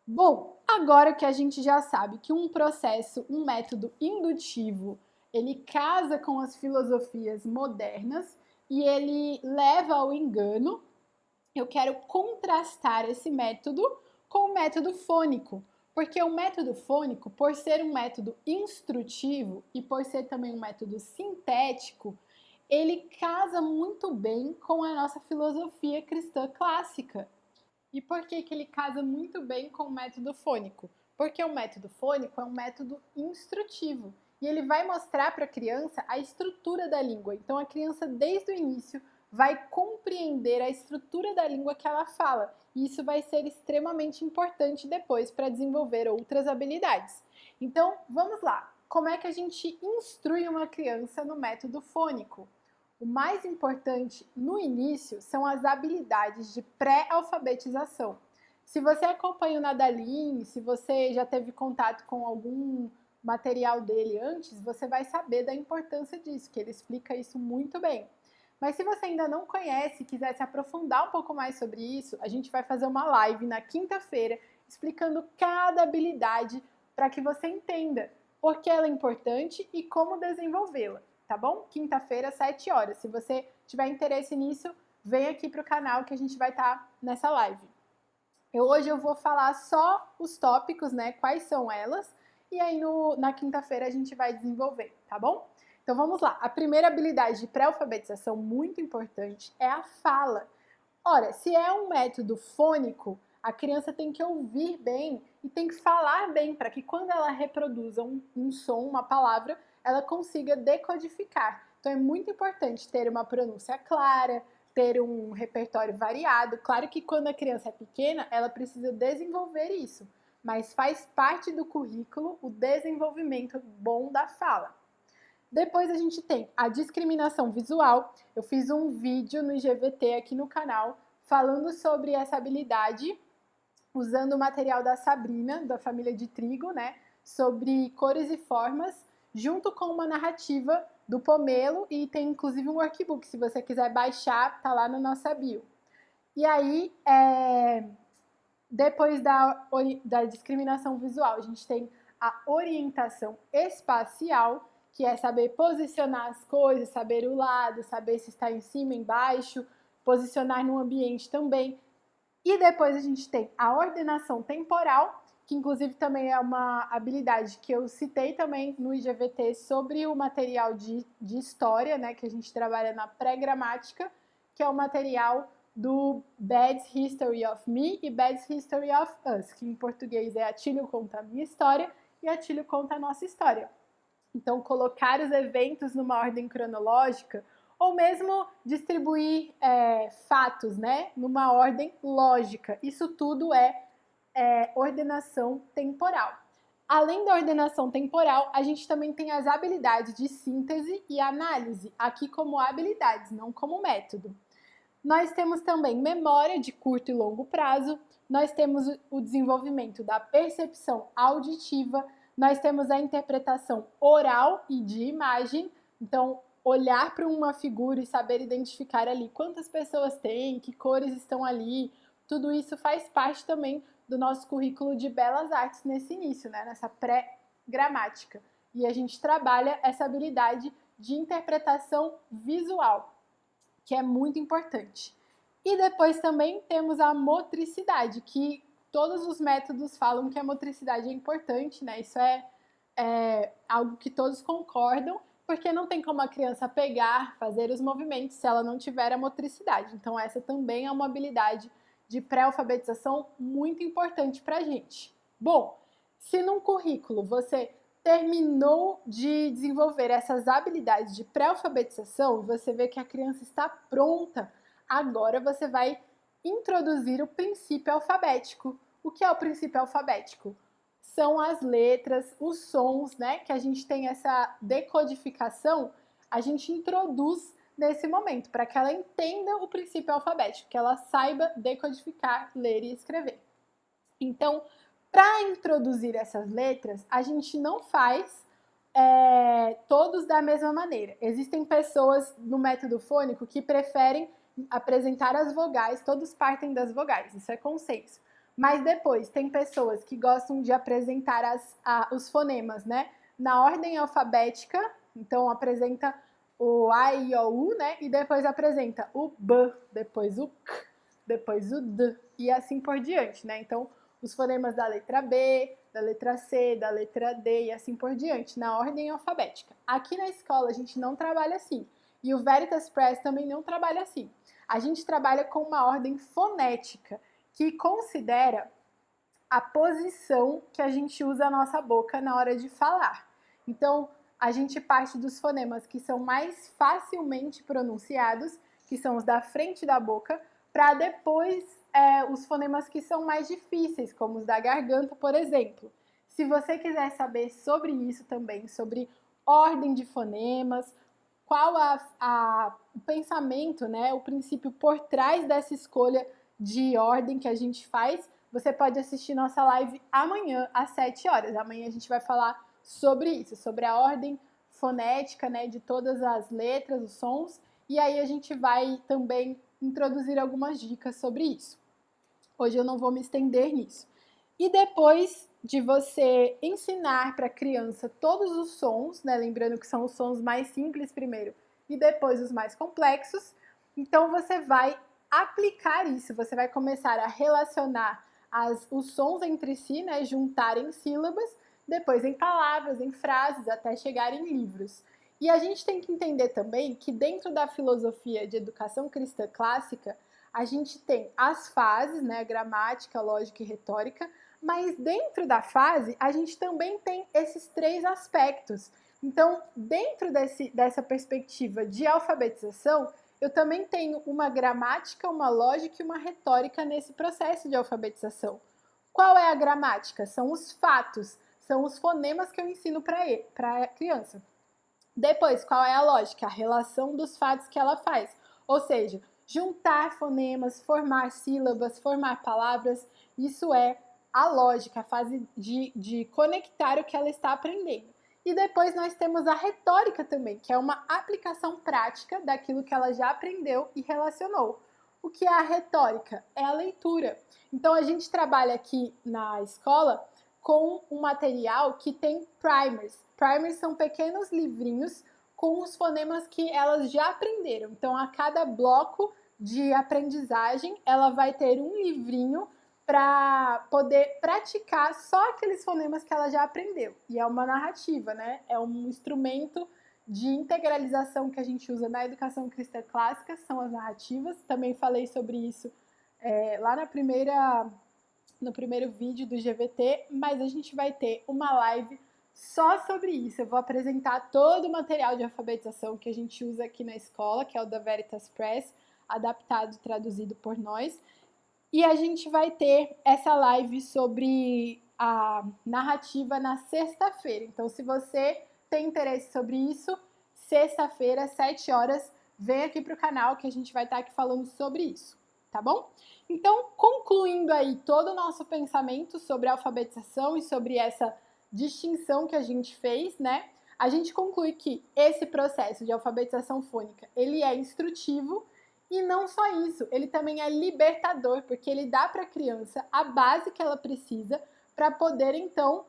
Bom, agora que a gente já sabe que um processo, um método indutivo, ele casa com as filosofias modernas e ele leva ao engano, eu quero contrastar esse método com o método fônico, porque o método fônico, por ser um método instrutivo e por ser também um método sintético, ele casa muito bem com a nossa filosofia cristã clássica. E por que ele casa muito bem com o método fônico? Porque o método fônico é um método instrutivo e ele vai mostrar para a criança a estrutura da língua. Então a criança, desde o início, vai compreender a estrutura da língua que ela fala. E isso vai ser extremamente importante depois para desenvolver outras habilidades. Então, vamos lá. Como é que a gente instrui uma criança no método fônico? O mais importante no início são as habilidades de pré-alfabetização. Se você acompanha o Nadalim, se você já teve contato com algum material dele antes, você vai saber da importância disso, que ele explica isso muito bem. Mas se você ainda não conhece e quiser se aprofundar um pouco mais sobre isso, a gente vai fazer uma live na quinta-feira explicando cada habilidade para que você entenda por que ela é importante e como desenvolvê-la, tá bom? Quinta-feira, 7 horas. Se você tiver interesse nisso, vem aqui para o canal que a gente vai estar nessa live. Hoje eu vou falar só os tópicos, né? Quais são elas, e aí na quinta-feira a gente vai desenvolver, tá bom? Então vamos lá. A primeira habilidade de pré-alfabetização muito importante é a fala. Ora, se é um método fônico, a criança tem que ouvir bem e tem que falar bem para que quando ela reproduza um som, uma palavra, ela consiga decodificar. Então é muito importante ter uma pronúncia clara, ter um repertório variado. Claro que quando a criança é pequena, ela precisa desenvolver isso, mas faz parte do currículo o desenvolvimento bom da fala. Depois a gente tem a discriminação visual. Eu fiz um vídeo no IGVT aqui no canal falando sobre essa habilidade, usando o material da Sabrina, da família de Trigo, né? Sobre cores e formas, junto com uma narrativa do Pomelo, e tem inclusive um workbook, se você quiser baixar, tá lá na nossa bio. E aí, depois da discriminação visual, a gente tem a orientação espacial, que é saber posicionar as coisas, saber o lado, saber se está em cima, embaixo, posicionar no ambiente também. E depois a gente tem a ordenação temporal, que inclusive também é uma habilidade que eu citei também no IGVT sobre o material de história, né, que a gente trabalha na pré-gramática, que é o material do Bad's History of Me e Bad's History of Us, que em português é Atílio conta a minha história e Atílio conta a nossa história. Então, colocar os eventos numa ordem cronológica ou mesmo distribuir fatos, né, numa ordem lógica. Isso tudo é ordenação temporal. Além da ordenação temporal, a gente também tem as habilidades de síntese e análise, aqui como habilidades, não como método. Nós temos também memória de curto e longo prazo, nós temos o desenvolvimento da percepção auditiva, nós temos a interpretação oral e de imagem, então olhar para uma figura e saber identificar ali quantas pessoas tem, que cores estão ali, tudo isso faz parte também do nosso currículo de Belas Artes nesse início, né? Nessa pré-gramática. E a gente trabalha essa habilidade de interpretação visual, que é muito importante. E depois também temos a motricidade, que todos os métodos falam que a motricidade é importante, né? Isso é algo que todos concordam, porque não tem como a criança pegar, fazer os movimentos se ela não tiver a motricidade. Então essa também é uma habilidade de pré-alfabetização muito importante para a gente. Bom, se num currículo você terminou de desenvolver essas habilidades de pré-alfabetização, você vê que a criança está pronta, agora você vai introduzir o princípio alfabético. O que é o princípio alfabético? São as letras, os sons, né? Que a gente tem essa decodificação, a gente introduz nesse momento, para que ela entenda o princípio alfabético, que ela saiba decodificar, ler e escrever. Então, para introduzir essas letras, a gente não faz todos da mesma maneira. Existem pessoas no método fônico que preferem apresentar as vogais, todos partem das vogais, isso é consenso. Mas depois, tem pessoas que gostam de apresentar os fonemas, né? Na ordem alfabética, então apresenta o A, I, O, U, né? E depois apresenta o B, depois o C, depois o D, e assim por diante, né? Então, os fonemas da letra B, da letra C, da letra D e assim por diante, na ordem alfabética. Aqui na escola a gente não trabalha assim, e o Veritas Press também não trabalha assim. A gente trabalha com uma ordem fonética, que considera a posição que a gente usa a nossa boca na hora de falar. Então, a gente parte dos fonemas que são mais facilmente pronunciados, que são os da frente da boca, para depois os fonemas que são mais difíceis, como os da garganta, por exemplo. Se você quiser saber sobre isso também, sobre ordem de fonemas, qual o pensamento, né, o princípio por trás dessa escolha de ordem que a gente faz, você pode assistir nossa live amanhã, às 7 horas. Amanhã a gente vai falar sobre isso, sobre a ordem fonética, né, de todas as letras, os sons, e aí a gente vai também introduzir algumas dicas sobre isso. Hoje eu não vou me estender nisso. E depois de você ensinar para a criança todos os sons, né, lembrando que são os sons mais simples primeiro e depois os mais complexos, então você vai aplicar isso, você vai começar a relacionar os sons entre si, né, juntar em sílabas, depois em palavras, em frases, até chegar em livros. E a gente tem que entender também que dentro da filosofia de educação cristã clássica, a gente tem as fases, né, gramática, lógica e retórica, mas dentro da fase a gente também tem esses 3 aspectos. Então, dentro dessa perspectiva de alfabetização, eu também tenho uma gramática, uma lógica e uma retórica nesse processo de alfabetização. Qual é a gramática? São os fatos, são os fonemas que eu ensino para a criança. Depois, qual é a lógica? A relação dos fatos que ela faz. Ou seja, juntar fonemas, formar sílabas, formar palavras, isso é a lógica, a fase de conectar o que ela está aprendendo. E depois nós temos a retórica também, que é uma aplicação prática daquilo que ela já aprendeu e relacionou. O que é a retórica? É a leitura. Então a gente trabalha aqui na escola com um material que tem primers. Primers são pequenos livrinhos com os fonemas que elas já aprenderam. Então a cada bloco de aprendizagem ela vai ter um livrinho para poder praticar só aqueles fonemas que ela já aprendeu. E é uma narrativa, né? É um instrumento de integralização que a gente usa na educação cristã clássica, são as narrativas. Também falei sobre isso lá no primeiro vídeo do GVT, mas a gente vai ter uma live só sobre isso. Eu vou apresentar todo o material de alfabetização que a gente usa aqui na escola, que é o da Veritas Press, adaptado e traduzido por nós. E a gente vai ter essa live sobre a narrativa na sexta-feira. Então, se você tem interesse sobre isso, sexta-feira, 7 horas, vem aqui para o canal que a gente vai estar aqui falando sobre isso, tá bom? Então, concluindo aí todo o nosso pensamento sobre a alfabetização e sobre essa distinção que a gente fez, né? A gente conclui que esse processo de alfabetização fônica, ele é instrutivo e não só isso, ele também é libertador, porque ele dá para a criança a base que ela precisa para poder, então,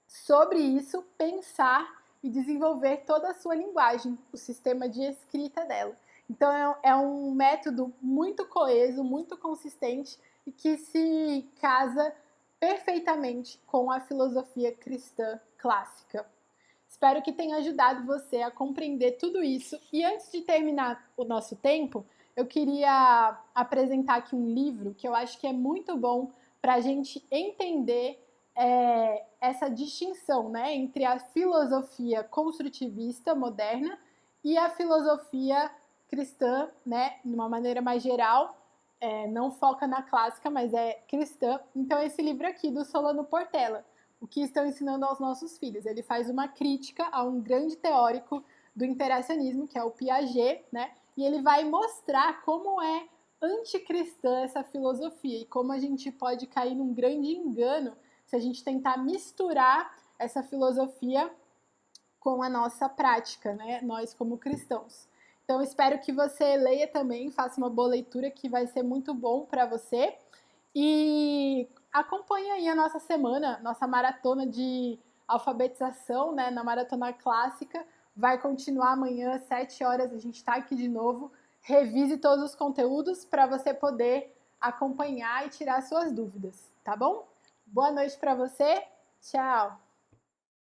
sobre isso, pensar e desenvolver toda a sua linguagem, o sistema de escrita dela. Então, é um método muito coeso, muito consistente e que se casa perfeitamente com a filosofia cristã clássica. Espero que tenha ajudado você a compreender tudo isso. E antes de terminar o nosso tempo, eu queria apresentar aqui um livro que eu acho que é muito bom para a gente entender essa distinção, né, entre a filosofia construtivista moderna e a filosofia cristã, né, de uma maneira mais geral, não foca na clássica, mas é cristã. Então, esse livro aqui, do Solano Portela, O que estão ensinando aos nossos filhos. Ele faz uma crítica a um grande teórico do interacionismo, que é o Piaget, né, e ele vai mostrar como é anticristã essa filosofia e como a gente pode cair num grande engano se a gente tentar misturar essa filosofia com a nossa prática, né? Nós como cristãos. Então, espero que você leia também, faça uma boa leitura, que vai ser muito bom para você. E acompanhe aí a nossa semana, nossa maratona de alfabetização, né? Na maratona clássica. Vai continuar amanhã, às 7 horas, a gente está aqui de novo. Revise todos os conteúdos para você poder acompanhar e tirar suas dúvidas, tá bom? Boa noite para você. Tchau!